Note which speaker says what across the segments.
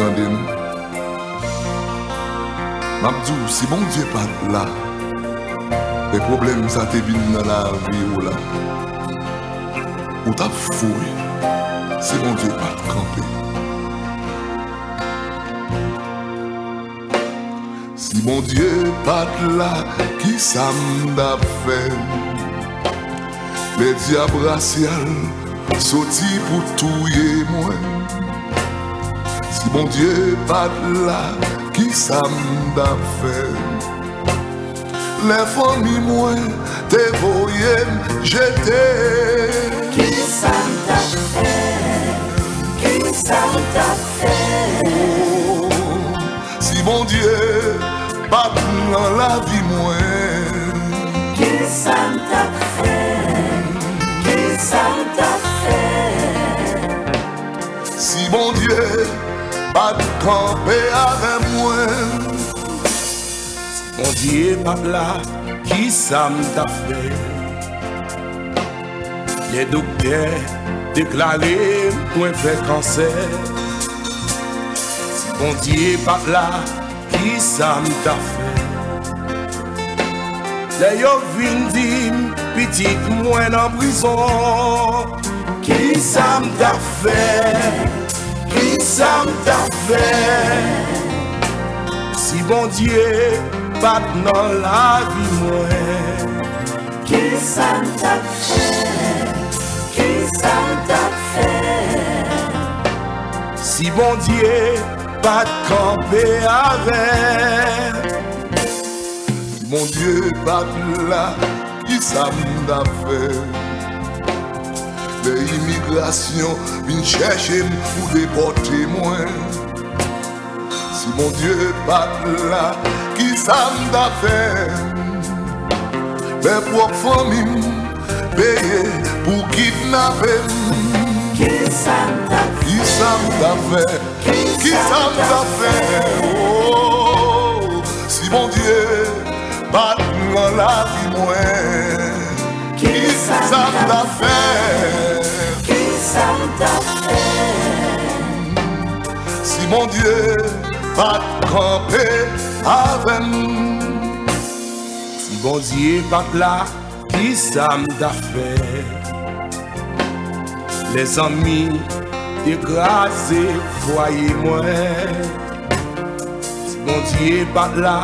Speaker 1: Tendez-nous. M'abdou, si bon Dieu pas là, les problèmes ça te viennent dans la vie ou là. Ou t'as fouillé, si bon Dieu pas camper. Si bon Dieu pas là, qui ça m'a fait? Les diables raciales sorti pour tuer moi. Si bon Dieu pas là, qui ça m'a fait? Les familles moi, t'es voyé jeter.
Speaker 2: Qui ça m'a fait? Qui ça m'a fait?
Speaker 1: Oh, si bon Dieu pas dans la vie moi.
Speaker 2: Qui ça m'a fait? Qui ça m'a fait?
Speaker 1: Si bon Dieu pas camper avec moi.
Speaker 3: Mon Dieu pas là, qui ça m'a fait? Les docteurs déclaré moi fait cancer. Si mon Dieu pas là, qui ça m'a fait? Les yo vin dim, petit moi en prison. Qui ça m'a fait? Qui ça m'a fait? Si bon Dieu pas dans la vie moi.
Speaker 2: Qui ça m'a fait? Qui ça m'a fait?
Speaker 3: Si bon Dieu pas camper avec.
Speaker 1: Si mon Dieu pas là, qui ça m'a fait? Les immigrations viennent chercher pour déporter moi. Si mon Dieu pas là, qui ça m'a fait? Les propres familles payées pour kidnapper.
Speaker 2: Qui ça m'a fait?
Speaker 1: Qui ça m'a fait? Qui ça m'a fait? Oh, si mon Dieu pas dans la vie moi. Qui ça m'a fait?
Speaker 2: Qui ça m'a fait?
Speaker 1: Si mon Dieu pas camper avec nous.
Speaker 3: Si bon Dieu pas là, qui ça m'a fait? Les amis écrasés, voyez-moi. Si bon Dieu pas là,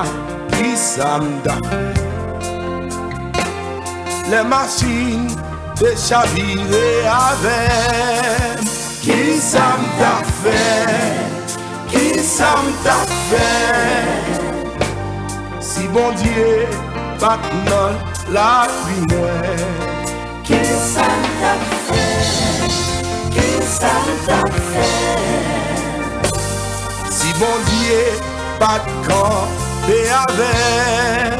Speaker 3: qui ça m'a fait? Les machines déchavirées avec. Qui ça m'a fait? Qui ça m'a fait? Si bon Dieu pas dans la vie moi.
Speaker 2: Qui ça m'a fait? Qui ça m'a fait?
Speaker 3: Si bon Dieu pas camper avec.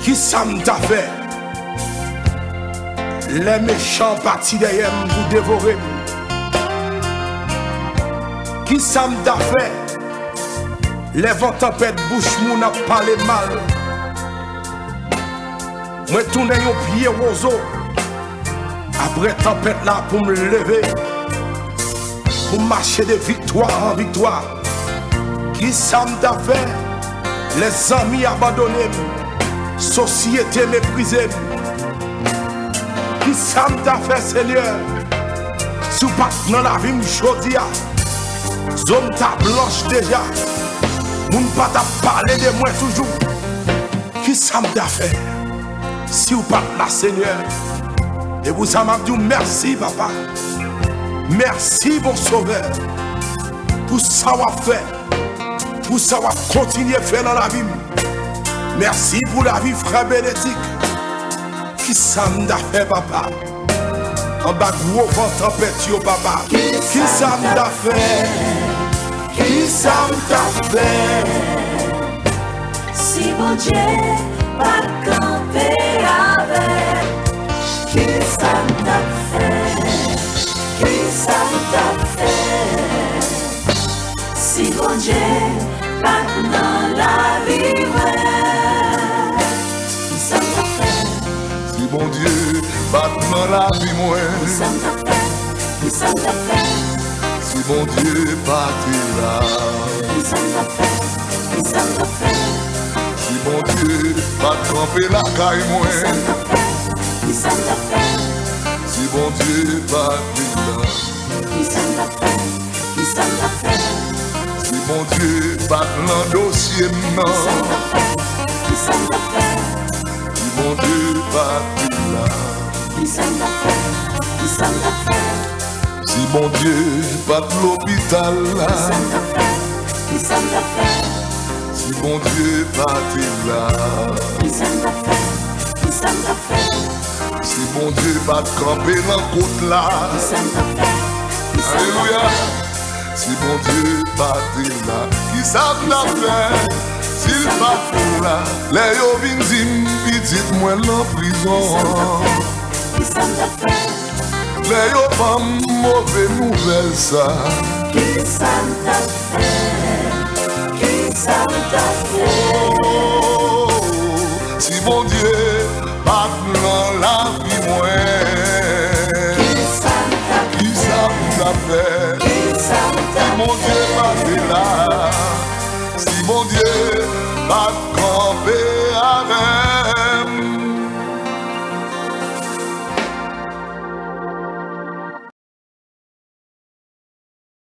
Speaker 3: Qui ça m'a fait? Les méchants partis derrière vous dévorer. Qui ça m'a fait? Les vents tempêtes bouche moun a parlé mal. Moi tourne yon pied roseau. Après tempête là pour me lever. Pour marcher de victoire en victoire. Qui ça m'a fait? Les amis abandonnés. Société méprisée. Qui ça m'a fait, Seigneur? Si vous pas dans la vie m'chaudia, zone ta blanche déjà. Moun pas t'a parler de moi toujours. Qui ça m'a fait? Si vous pas là, Seigneur. Et vous ça m'a dit merci, papa. Merci, bon sauveur. Pour ça vous fait. Pour ça vous continuer à faire dans la vie. Merci pour la vie, frère Bénédicte. Qui ça m'a fait, papa? En bas gros vent tempête, yo, papa. Qui ça m'a fait? Qui ça m'a fait?
Speaker 2: Si bon Dieu pas camper avec. Qui ça m'a fait? Qui ça m'a fait? Si bon Dieu pas dans la vie, ouais. Qui ça m'a fait?
Speaker 1: Si bon Dieu bat dans la vie moi.
Speaker 2: Qui ça m'a fait? Qui ça m'a fait?
Speaker 1: Si mon Dieu parti là.
Speaker 2: Qui ça t'a fait? Qui ça t'a fait?
Speaker 1: Si mon Dieu pas tremper la caille moi.
Speaker 2: Qui ça t'a fait?
Speaker 1: Si mon Dieu parti là.
Speaker 2: Qui ça t'a fait? Qui ça t'a fait?
Speaker 1: Si mon Dieu pas dans dossier non.
Speaker 2: Qui ça t'a fait?
Speaker 1: Si mon Dieu parti là.
Speaker 2: Qui ça t'a fait? Qui ça t'a fait?
Speaker 1: Si mon Dieu pas de l'hôpital là.
Speaker 2: Qui ça t'a fait?
Speaker 1: Si mon Dieu parti là.
Speaker 2: Qui ça t'a fait? Qui ça t'a fait?
Speaker 1: Si mon Dieu pas de camper dans la côte là.
Speaker 2: Qui ça t'a fait?
Speaker 1: Alléluia. Si mon Dieu parti là. Qui ça t'a fait? S'il parti là. Les yo vin dim petit moi en prison.
Speaker 2: Qui ça t'a fait?
Speaker 1: Les yo pas mauvaise nouvelle ça.
Speaker 2: Qui ça t'a fait? Qui ça t'a fait?
Speaker 1: Oh, si mon Dieu pas dans la vie moi. Qui ça t'a fait?
Speaker 2: Qui ça t'a
Speaker 1: Si mon Dieu pas là. Si mon Dieu pas camper avec.